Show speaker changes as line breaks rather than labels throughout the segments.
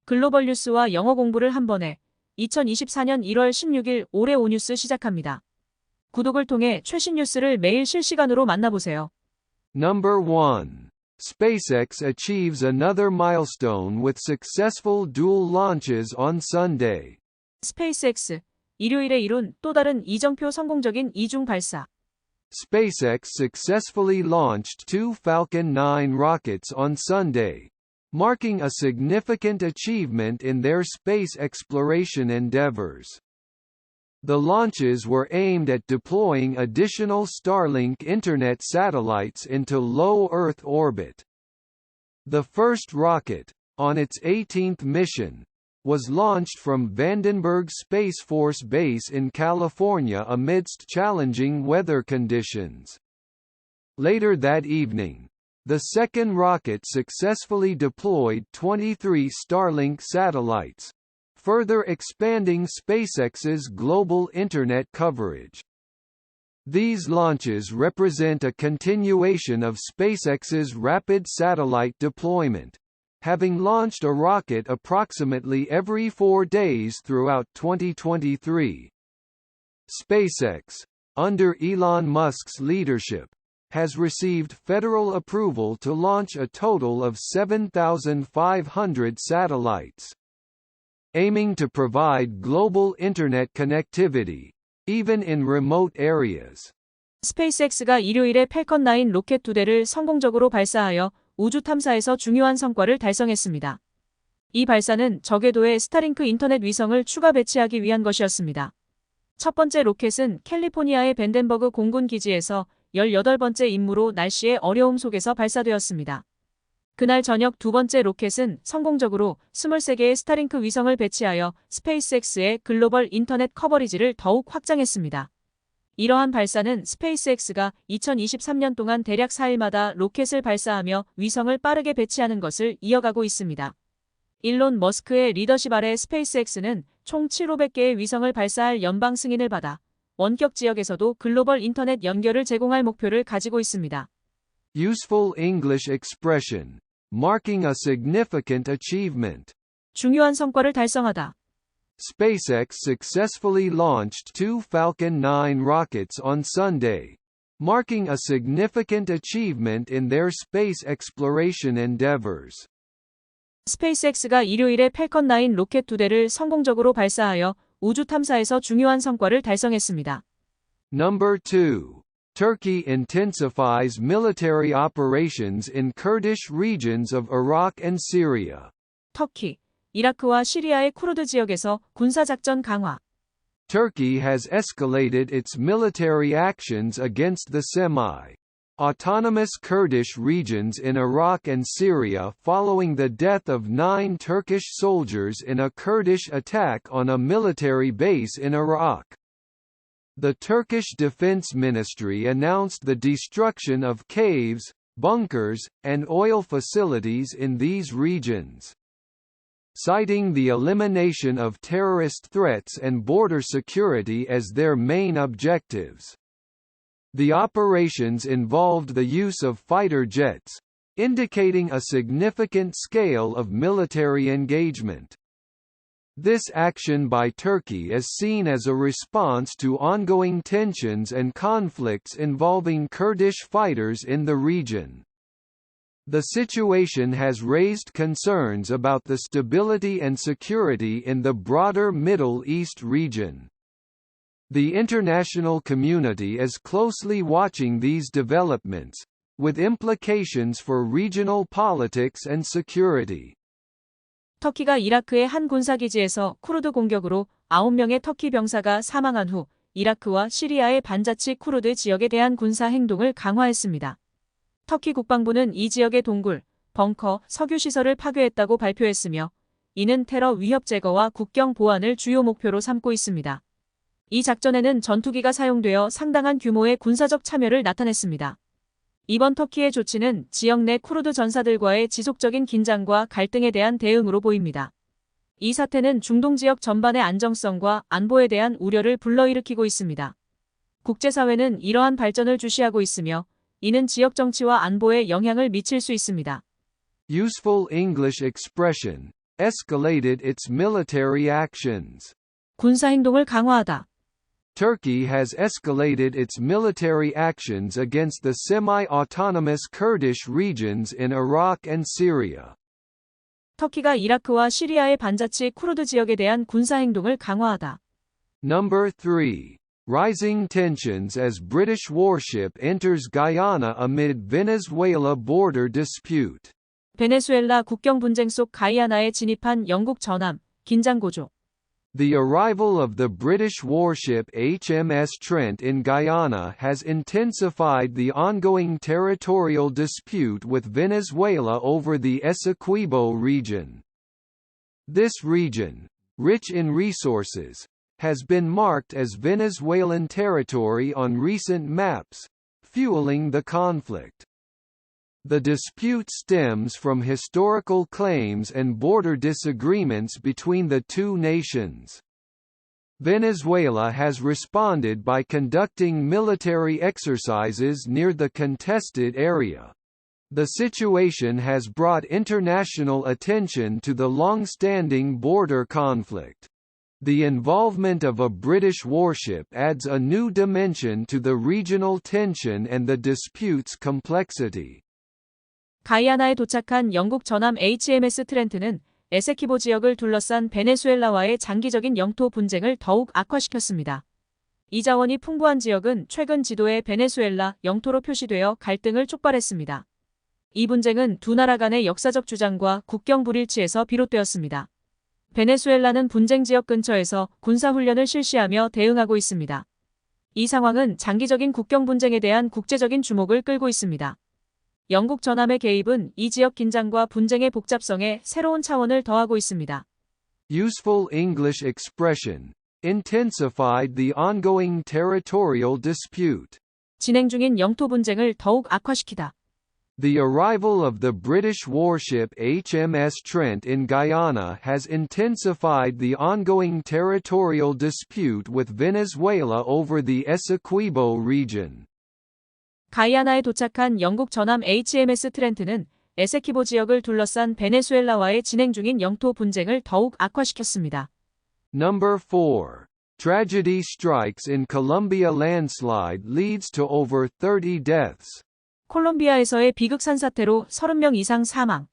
글로벌 뉴스와 영어 공부를 한 번에 2024년 1월 16일 올해 5뉴스 시작합니다. 구독을 통해 최신 뉴스를 매일 실시간으로 만나보세요.
Number 1. SpaceX achieves another milestone with successful dual launches on Sunday.
스페이스X, 일요일에 이룬 또 다른 이정표 성공적인 이중 발사.
SpaceX successfully launched two Falcon 9 rockets on Sunday, marking a significant achievement in their space exploration endeavors. The launches were aimed at deploying additional Starlink internet satellites into low Earth orbit. The first rocket, on its 18th mission, was launched from Vandenberg Space Force Base in California amidst challenging weather conditions. Later that evening, the second rocket successfully deployed 23 Starlink satellites, further expanding SpaceX's global internet coverage. These launches represent a continuation of SpaceX's rapid satellite deployment, having launched a rocket approximately every 4 days throughout 2023. SpaceX, under Elon Musk's leadership, has received federal approval to launch a total of 7,500 satellites, aiming to provide global internet connectivity, even in remote areas.
스페이스X가 일요일에 팰컨 9 로켓 2대를 성공적으로 발사하여 우주 탐사에서 중요한 성과를 달성했습니다. 이 발사는 저궤도에 스타링크 인터넷 위성을 추가 배치하기 위한 것이었습니다. 첫 번째 로켓은 캘리포니아의 밴덴버그 공군 기지에서 18번째 임무로 날씨의 어려움 속에서 발사되었습니다. 그날 저녁 두 번째 로켓은 성공적으로 23개의 스타링크 위성을 배치하여 스페이스X의 글로벌 인터넷 커버리지를 더욱 확장했습니다. 이러한 발사는 스페이스X가 2023년 동안 대략 4일마다 로켓을 발사하며 위성을 빠르게 배치하는 것을 이어가고 있습니다. 일론 머스크의 리더십 아래 스페이스X는 총 7,500개의 위성을 발사할 연방 승인을 받아 원격 지역에서도 글로벌 인터넷 연결을 제공할 목표를 가지고 있습니다.
Useful English expression, marking a significant achievement.
중요한 성과를 달성하다.
SpaceX successfully launched two Falcon 9 rockets on Sunday, marking a significant achievement in their space exploration endeavors.
스페이스X가 일요일에 팰컨 9 로켓 2대를 성공적으로 발사하여 우주 탐사에서 중요한 성과를 달성했습니다.
Number 2. Turkey intensifies military operations in Kurdish regions of Iraq and Syria.
터키, 이라크와 시리아의 쿠르드 지역에서 군사작전 강화.
Turkey has escalated its military actions against the semi-autonomous Kurdish regions in Iraq and Syria following the death of 9 Turkish soldiers in a Kurdish attack on a military base in Iraq. The Turkish Defense Ministry announced the destruction of caves, bunkers, and oil facilities in these regions, citing the elimination of terrorist threats and border security as their main objectives. The operations involved the use of fighter jets, indicating a significant scale of military engagement. This action by Turkey is seen as a response to ongoing tensions and conflicts involving Kurdish fighters in the region. The situation has raised concerns about the stability and security in the broader Middle East region. The international community is closely watching these developments, with implications for regional politics and security.
터키가 이라크의 한 군사기지에서 쿠르드 공격으로 9명의 터키 병사가 사망한 후 이라크와 시리아의 반자치 쿠르드 지역에 대한 군사 행동을 강화했습니다. 터키 국방부는 이 지역의 동굴, 벙커, 석유시설을 파괴했다고 발표했으며 이는 테러 위협 제거와 국경 보안을 주요 목표로 삼고 있습니다. 이 작전에는 전투기가 사용되어 상당한 규모의 군사적 참여를 나타냈습니다. 이번 터키의 조치는 지역 내 쿠르드 전사들과의 지속적인 긴장과 갈등에 대한 대응으로 보입니다. 이 사태는 중동 지역 전반의 안정성과 안보에 대한 우려를 불러일으키고 있습니다. 국제사회는 이러한 발전을 주시하고 있으며 이는 지역 정치와 안보에 영향을 미칠 수 있습니다.
Useful English expression, escalated its military actions.
군사 행동을 강화하다.
Turkey has escalated its military actions against the semi-autonomous Kurdish regions in Iraq and Syria.
터키가 이라크와 시리아의 반자치 쿠르드 지역에 대한 군사 행동을 강화하다.
Number 3. Rising tensions as British warship enters Guyana amid Venezuela border dispute.
베네수엘라 국경 분쟁 속 가이아나에 진입한 영국전함, 긴장 고조.
The arrival of the British warship HMS Trent in Guyana has intensified the ongoing territorial dispute with Venezuela over the Essequibo region. This region, rich in resources, has been marked as Venezuelan territory on recent maps, fueling the conflict. The dispute stems from historical claims and border disagreements between the two nations. Venezuela has responded by conducting military exercises near the contested area. The situation has brought international attention to the long-standing border conflict. The involvement of a British warship adds a new dimension to the regional tension and the dispute's complexity.
가이아나에 도착한 영국 전함 HMS 트렌트는 에세키보 지역을 둘러싼 베네수엘라와의 장기적인 영토 분쟁을 더욱 악화시켰습니다. 이 자원이 풍부한 지역은 최근 지도에 베네수엘라 영토로 표시되어 갈등을 촉발했습니다. 이 분쟁은 두 나라 간의 역사적 주장과 국경 불일치에서 비롯되었습니다. 베네수엘라는 분쟁 지역 근처에서 군사훈련을 실시하며 대응하고 있습니다. 이 상황은 장기적인 국경 분쟁에 대한 국제적인 주목을 끌고 있습니다. 영국 전함의 개입은 이 지역 긴장과 분쟁의 복잡성에 새로운 차원을 더하고 있습니다.
Useful English expression. Intensified the ongoing territorial dispute.
진행 중인 영토 분쟁을 더욱 악화시키다.
The arrival of the British warship HMS Trent in Guyana has intensified the ongoing territorial dispute with Venezuela over the Essequibo region.
가이아나에 도착한 영국 전함 HMS 트렌트는 에세키보 지역을 둘러싼 베네수엘라와의 진행 중인 영토 분쟁을 더욱 악화시켰습니다.
Number 4. Tragedy strikes in Colombia landslide leads to over 30 deaths.
콜롬비아에서의 비극 산사태로 30명 이상 사망.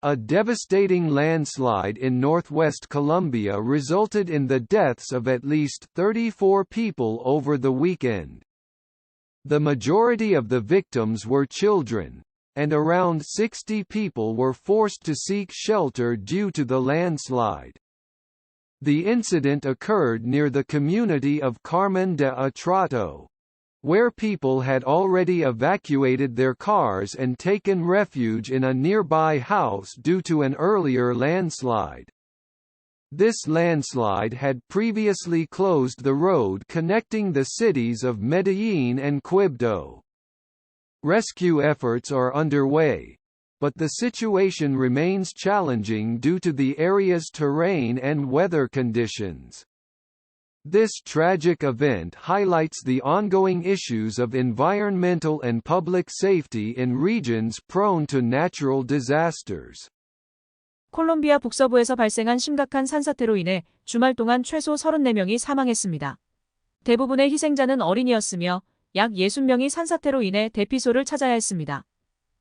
A devastating landslide in northwest Colombia resulted in the deaths of at least 34 people over the weekend. The majority of the victims were children, and around 60 people were forced to seek shelter due to the landslide. The incident occurred near the community of Carmen de Atrato, where people had already evacuated their cars and taken refuge in a nearby house due to an earlier landslide. This landslide had previously closed the road connecting the cities of Medellín and Quibdó. Rescue efforts are underway, but the situation remains challenging due to the area's terrain and weather conditions. This tragic event highlights the ongoing issues of environmental and public safety in regions prone to natural disasters.
콜롬비아 북서부에서 발생한 심각한 산사태로 인해 주말 동안 최소 34명이 사망했습니다. 대부분의 희생자는 어린이였으며 약 60명이 산사태로 인해 대피소를 찾아야 했습니다.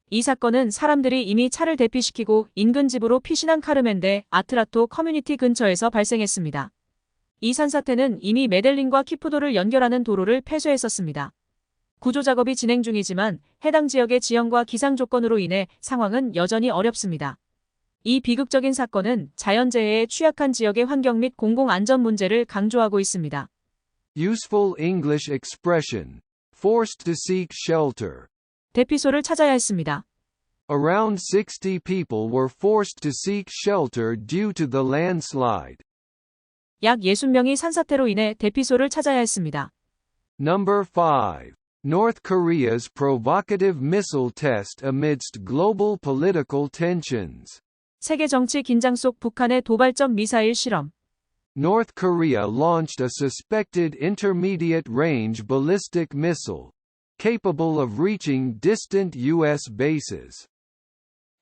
이 사건은 사람들이 이미 차를 대피시키고 인근 집으로 피신한 카르멘데 아트라토 커뮤니티 근처에서 발생했습니다. 이 산사태는 이미 메델린과 키푸도를 연결하는 도로를 폐쇄했었습니다. 구조 작업이 진행 중이지만 해당 지역의 지형과 기상 조건으로 인해 상황은 여전히 어렵습니다. 이 비극적인 사건은 자연재해에 취약한 지역의 환경 및 공공안전 문제를 강조하고 있습니다.
Useful English expression. Forced to seek shelter.
대피소를 찾아야 했습니다.
Around 60 people were forced to seek shelter due to the landslide.
약 60명이 산사태로 인해 대피소를 찾아야 했습니다.
Number 5. North Korea's provocative missile test amidst global political tensions.
세계 정치 긴장 속 북한의 도발적 미사일 실험.
North Korea launched a suspected intermediate-range ballistic missile, capable of reaching distant U.S. bases.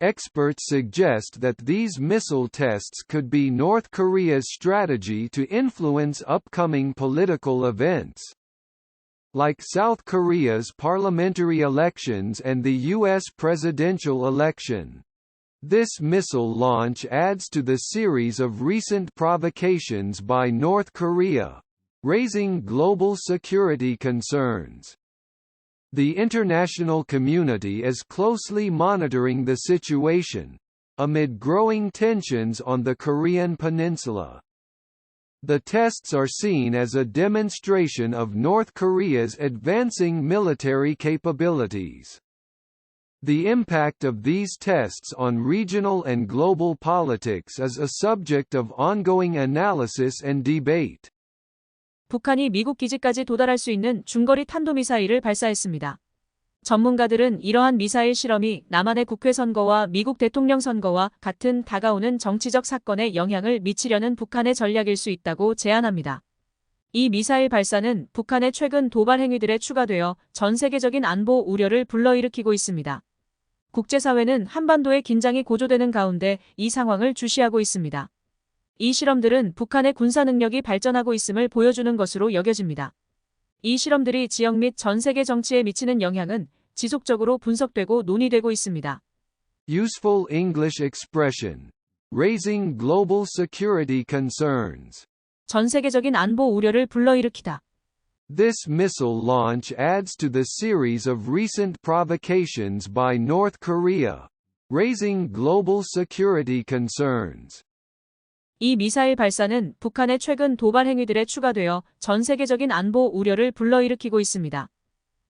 Experts suggest that these missile tests could be North Korea's strategy to influence upcoming political events. Like South Korea's parliamentary elections and the U.S. presidential election. This missile launch adds to the series of recent provocations by North Korea, raising global security concerns. The international community is closely monitoring the situation, amid growing tensions on the Korean peninsula. The tests are seen as a demonstration of North Korea's advancing military capabilities. The impact of these tests on regional and global politics is a subject of ongoing analysis and debate.
북한이 미국 기지까지 도달할 수 있는 중거리 탄도미사일을 발사했습니다. 전문가들은 이러한 미사일 실험이 남한의 국회 선거와 미국 대통령 선거와 같은 다가오는 정치적 사건에 영향을 미치려는 북한의 전략일 수 있다고 제안합니다. 이 미사일 발사는 북한의 최근 도발 행위들에 추가되어 전 세계적인 안보 우려를 불러일으키고 있습니다. 국제사회는 한반도의 긴장이 고조되는 가운데 이 상황을 주시하고 있습니다. 이 실험들은 북한의 군사 능력이 발전하고 있음을 보여주는 것으로 여겨집니다. 이 실험들이 지역 및 전 세계 정치에 미치는 영향은 지속적으로 분석되고 논의되고 있습니다.
Useful English expression. Raising global security concerns.
전 세계적인 안보 우려를 불러일으키다.
This missile launch adds to the series of recent provocations by North Korea, raising global security concerns.
이 미사일 발사는 북한의 최근 도발 행위들에 추가되어 전 세계적인 안보 우려를 불러일으키고 있습니다.